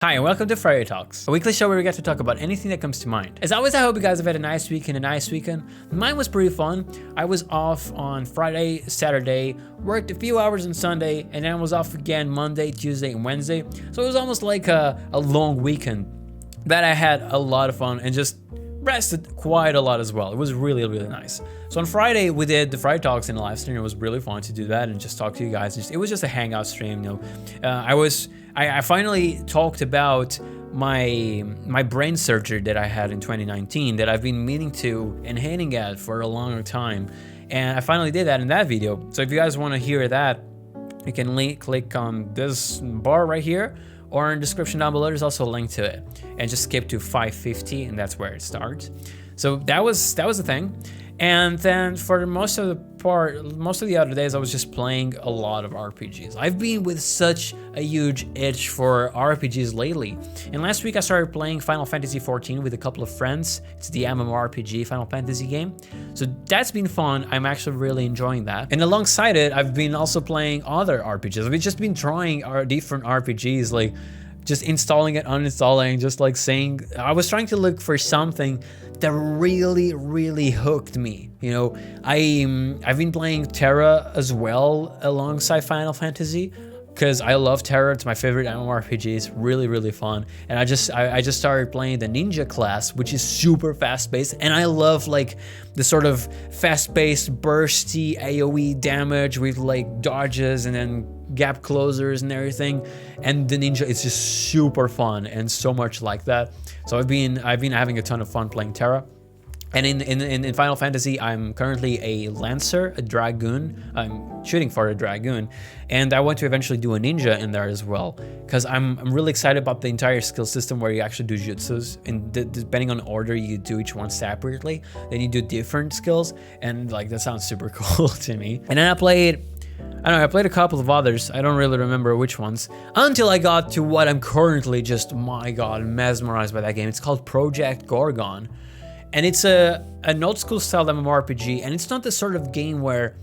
Hi and welcome to Friday Talks, a weekly show where we get to talk about anything that comes to mind. As always, I hope you guys have had a nice week and a nice weekend. Mine was pretty fun. I was off on Friday, Saturday, worked a few hours on Sunday, and then I was off again Monday, Tuesday, and Wednesday. So it was almost like a long weekend that I had a lot of fun and just rested quite a lot as well. It was really nice. So on Friday, we did the Friday Talks in a live stream. It was really fun to do that and just talk to you guys. It was just a hangout stream, you know. I finally talked about my brain surgery that I had in 2019 that I've been meaning to and hinting at for a long time, and I finally did that in that video. So if you guys want to hear that, you can click on this bar right here, or in the description down below there's also a link to it, and just skip to 550 and that's where it starts. So that was the thing. And then for most of the other days, I was just playing a lot of RPGs. I've been with such a huge itch for RPGs lately. And last week I started playing Final Fantasy XIV with a couple of friends. It's the MMORPG Final Fantasy game. So that's been fun. I'm actually really enjoying that. And alongside it, I've been also playing other RPGs. We've just been trying our different RPGs, like just installing it, uninstalling, just like saying, I was trying to look for something that really hooked me. You know, I've been playing Terra as well alongside Final Fantasy because I love Terra. It's my favorite MMORPG. It's really fun. And I just started playing the ninja class, which is super fast-paced, and I love like the sort of fast-paced, bursty AoE damage with like dodges and then gap closers and everything. And the ninja is just super fun and so much like that. So I've been having a ton of fun playing Terra. And in Final Fantasy, I'm currently a Lancer, a Dragoon. I'm shooting for a Dragoon. And I want to eventually do a Ninja in there as well, because I'm really excited about the entire skill system where you actually do jutsus. And depending on order you do each one separately, then you do different skills. And like, that sounds super cool to me. And then I played a couple of others. I don't really remember which ones, until I got to what I'm currently just, my God, mesmerized by that game. It's called Project Gorgon. And it's an old school style MMORPG, and it's not the sort of game where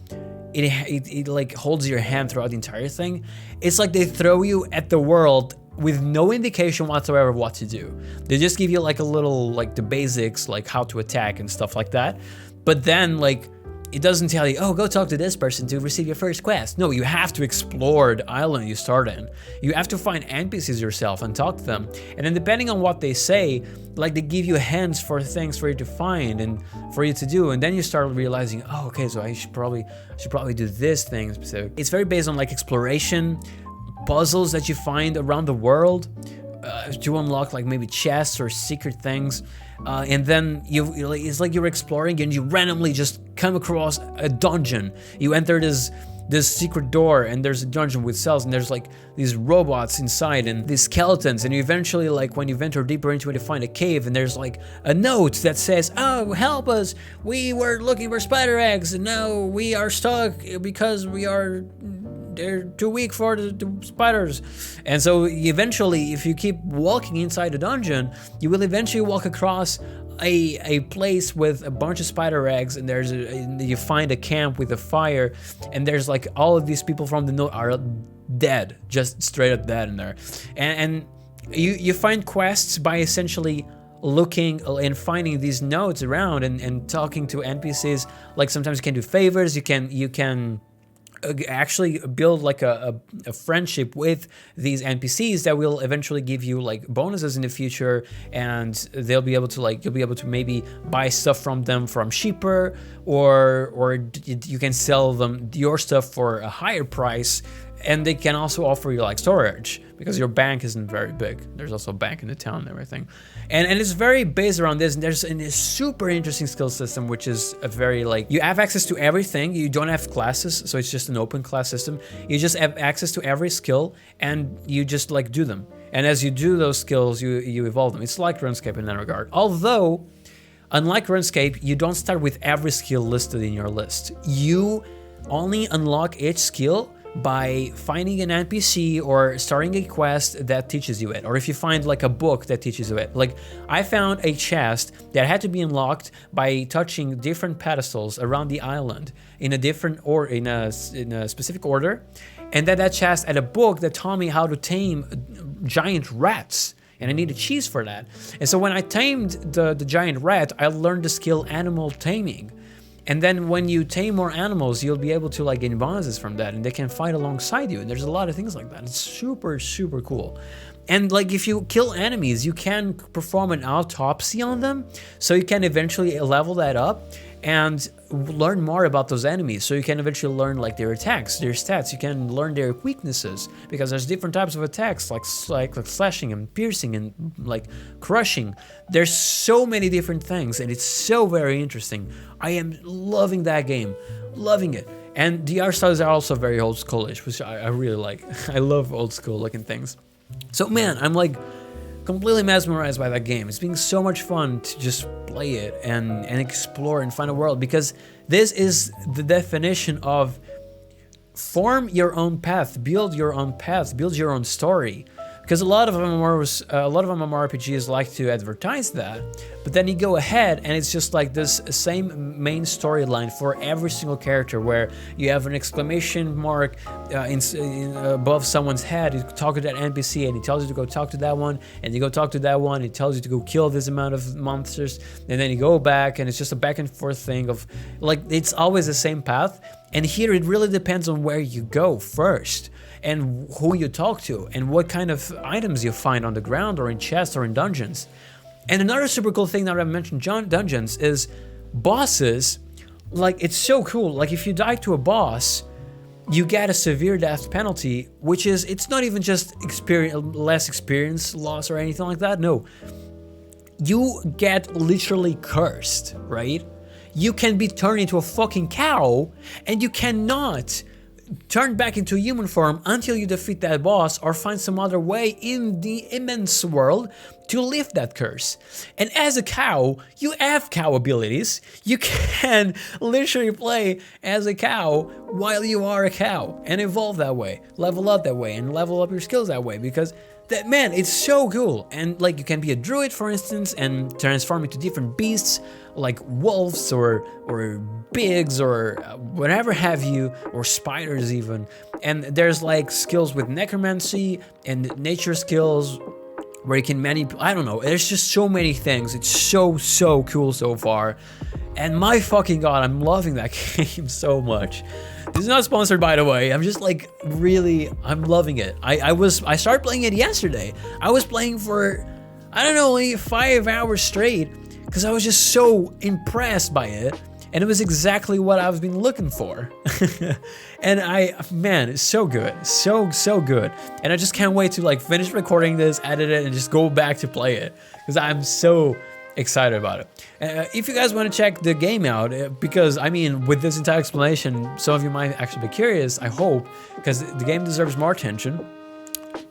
it like holds your hand throughout the entire thing. It's like they throw you at the world with no indication whatsoever of what to do. They just give you like a little, like the basics, like how to attack and stuff like that. But then like, it doesn't tell you, oh, go talk to this person to receive your first quest. No, you have to explore the island you start in. You have to find NPCs yourself and talk to them. And then depending on what they say, like they give you hints for things for you to find and for you to do. And then you start realizing, oh, okay, so I should probably do this thing specific. It's very based on like exploration, puzzles that you find around the world to unlock like maybe chests or secret things. And then it's like you're exploring and you randomly just come across a dungeon. You enter this secret door and there's a dungeon with cells and there's like these robots inside and these skeletons, and you eventually, like when you venture deeper into it, you find a cave and there's like a note that says, oh, help us, we were looking for spider eggs and now we are stuck because they're too weak for the spiders. And so eventually, if you keep walking inside the dungeon, you will eventually walk across a place with a bunch of spider eggs, and you find a camp with a fire, and there's like all of these people from the north are dead, just straight up dead in there. And you find quests by essentially looking and finding these notes around and talking to NPCs. Like sometimes you can do favors, you can actually build like a friendship with these NPCs that will eventually give you like bonuses in the future, and you'll be able to maybe buy stuff from them from cheaper, or you can sell them your stuff for a higher price. And they can also offer you like storage because your bank isn't very big. There's also a bank in the town and everything. And it's very based around this. And there's a super interesting skill system, which is a very like, you have access to everything. You don't have classes, so it's just an open class system. You just have access to every skill and you just like do them. And as you do those skills, you evolve them. It's like RuneScape in that regard. Although, unlike RuneScape, you don't start with every skill listed in your list. You only unlock each skill by finding an NPC or starting a quest that teaches you it, or if you find like a book that teaches you it. Like I found a chest that had to be unlocked by touching different pedestals around the island in a different or in a specific order, and that chest had a book that taught me how to tame giant rats. And I needed cheese for that. And so when I tamed the giant rat, I learned the skill animal taming. And then when you tame more animals, you'll be able to like gain bonuses from that, and they can fight alongside you. And there's a lot of things like that. It's super, super cool. And like if you kill enemies, you can perform an autopsy on them. So you can eventually level that up and learn more about those enemies. So you can eventually learn like their attacks, their stats. You can learn their weaknesses, because there's different types of attacks like slashing and piercing and like crushing. There's so many different things, and it's so very interesting. I am loving that game, loving it. And the art styles are also very old schoolish, which I really like. I love old school looking things. So man, I'm like completely mesmerized by that game. It's been so much fun to just play it and explore and find a world, because this is the definition of form your own path, build your own path, build your own story. Because a lot of MMORPGs like to advertise that, but then you go ahead and it's just like this same main storyline for every single character, where you have an exclamation mark above someone's head. You talk to that NPC and he tells you to go talk to that one, and you go talk to that one, he tells you to go kill this amount of monsters, and then you go back, and it's just a back and forth thing of like, it's always the same path. And here it really depends on where you go first, and who you talk to, and what kind of items you find on the ground or in chests or in dungeons. And another super cool thing that I mentioned dungeons is bosses. Like, it's so cool. Like, if you die to a boss, you get a severe death penalty, which is, it's not even just less experience loss or anything like that. No, you get literally cursed, right? You can be turned into a fucking cow, and you cannot turn back into human form until you defeat that boss or find some other way in the immense world to lift that curse. And as a cow, you have cow abilities. You can literally play as a cow while you are a cow and evolve that way, level up that way, and level up your skills that way, because that, man, it's so cool. And like, you can be a druid, for instance, and transform into different beasts like wolves or pigs or whatever have you, or spiders even. And there's like skills with necromancy and nature skills where you can manipulate. I don't know, there's just so many things. It's so cool so far. And my fucking god, I'm loving that game so much. This is not sponsored, by the way. I'm just like, really, I'm loving it. I started playing it yesterday. I was playing for, I don't know, only 5 hours straight, because I was just so impressed by it. And it was exactly what I've been looking for. And man, it's so good. So good. And I just can't wait to like finish recording this, edit it, and just go back to play it, because I'm so excited about it. If you guys want to check the game out, because I mean, with this entire explanation, some of you might actually be curious, I hope, because the game deserves more attention.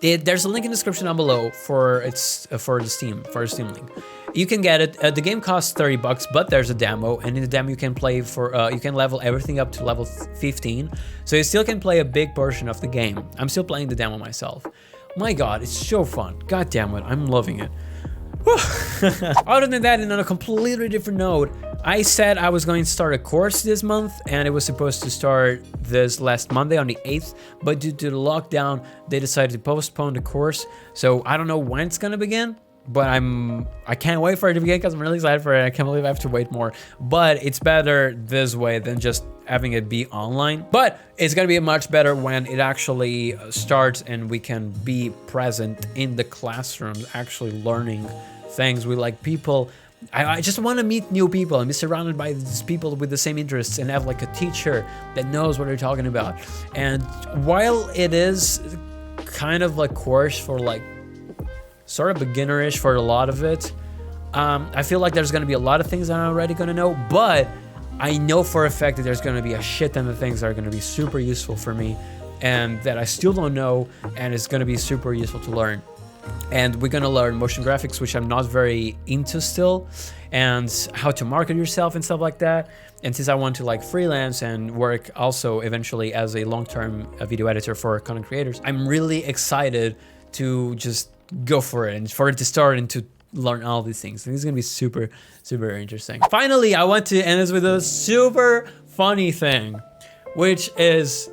There's a link in the description down below for the Steam link. You can get it. The game costs $30, but there's a demo, and in the demo you can play for you can level everything up to level 15, so you still can play a big portion of the game. I'm still playing the demo myself. My god, it's so fun. God damn it, I'm loving it. Other than that, and on a completely different note, I said I was going to start a course this month, and it was supposed to start this last Monday on the 8th, but due to the lockdown, they decided to postpone the course. So I don't know when it's gonna begin, but I can't wait for it to begin, because I'm really excited for it. I can't believe I have to wait more, but it's better this way than just having it be online. But it's gonna be much better when it actually starts and we can be present in the classrooms, actually learning things with like people. I just want to meet new people and be surrounded by these people with the same interests, and have like a teacher that knows what they're talking about. And while it is kind of like course for like sort of beginnerish for a lot of it, I feel like there's going to be a lot of things that I'm already going to know, but I know for a fact that there's going to be a shit ton of things that are going to be super useful for me, and that I still don't know, and it's going to be super useful to learn. And we're gonna learn motion graphics, which I'm not very into still, and how to market yourself and stuff like that. And since I want to like freelance and work also eventually as a long-term video editor for content creators, I'm really excited to just go for it and for it to start and to learn all these things. I think it's gonna be super interesting. Finally, I want to end this with a super funny thing, which is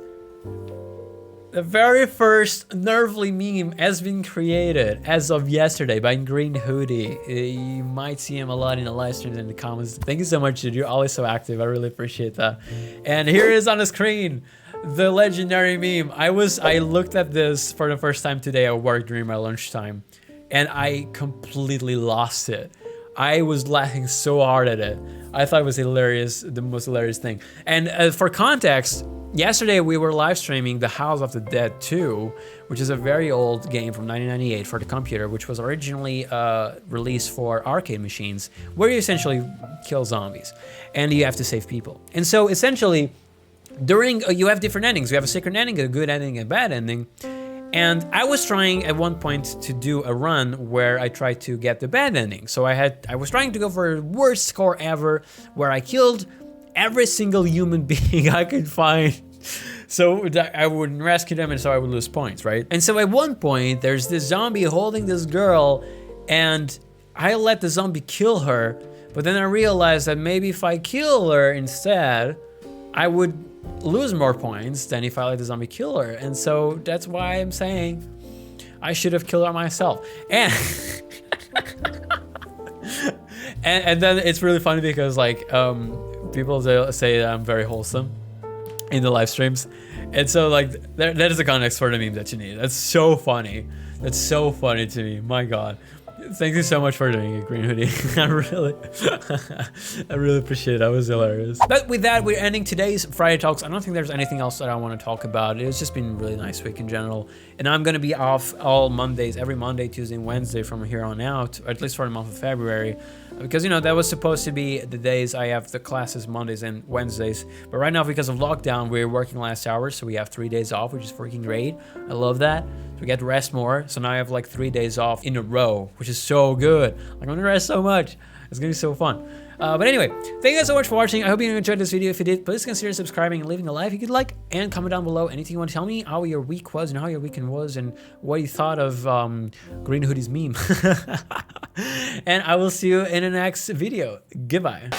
The very first NERVLY meme has been created as of yesterday by GreenHoodie. You might see him a lot in the live streams and the comments. Thank you so much, dude. You're always so active. I really appreciate that. And here it is on the screen, the legendary meme. I looked at this for the first time today at work during my lunchtime, and I completely lost it. I was laughing so hard at it. I thought it was hilarious, the most hilarious thing. And for context, yesterday we were live streaming The House of the Dead 2, which is a very old game from 1998 for the computer, which was originally released for arcade machines, where you essentially kill zombies and you have to save people. And so essentially, you have different endings. You have a secret ending, a good ending, a bad ending. And I was trying at one point to do a run where I tried to get the bad ending. So I was trying to go for the worst score ever, where I killed every single human being I could find, so that I wouldn't rescue them and so I would lose points, right? And so at one point, there's this zombie holding this girl, and I let the zombie kill her, but then I realized that maybe if I kill her instead, I would lose more points than if I let the zombie kill her. And so that's why I'm saying I should have killed her myself. And and then it's really funny because like people say that I'm very wholesome in the live streams, and so like that is the context for the meme that you need. That's so funny. That's so funny to me. My God. Thank you so much for doing it, GreenHoodie. I really appreciate it. That was hilarious. But with that, we're ending today's Friday Talks. I don't think there's anything else that I want to talk about. It's just been a really nice week in general. And I'm going to be off all Mondays, every Monday, Tuesday, and Wednesday from here on out, or at least for the month of February. Because, you know, that was supposed to be the days I have the classes, Mondays and Wednesdays. But right now, because of lockdown, we're working last hours, so we have 3 days off, which is freaking great. I love that. So we get to rest more. So now I have like 3 days off in a row, which is so good. Like, I'm gonna rest so much. It's gonna be so fun. But anyway, thank you guys so much for watching. I hope you enjoyed this video. If you did, please consider subscribing and leaving a like if you could like, and comment down below anything you want to tell me, how your week was and how your weekend was and what you thought of GreenHoodie's meme. And I will see you in the next video. Goodbye.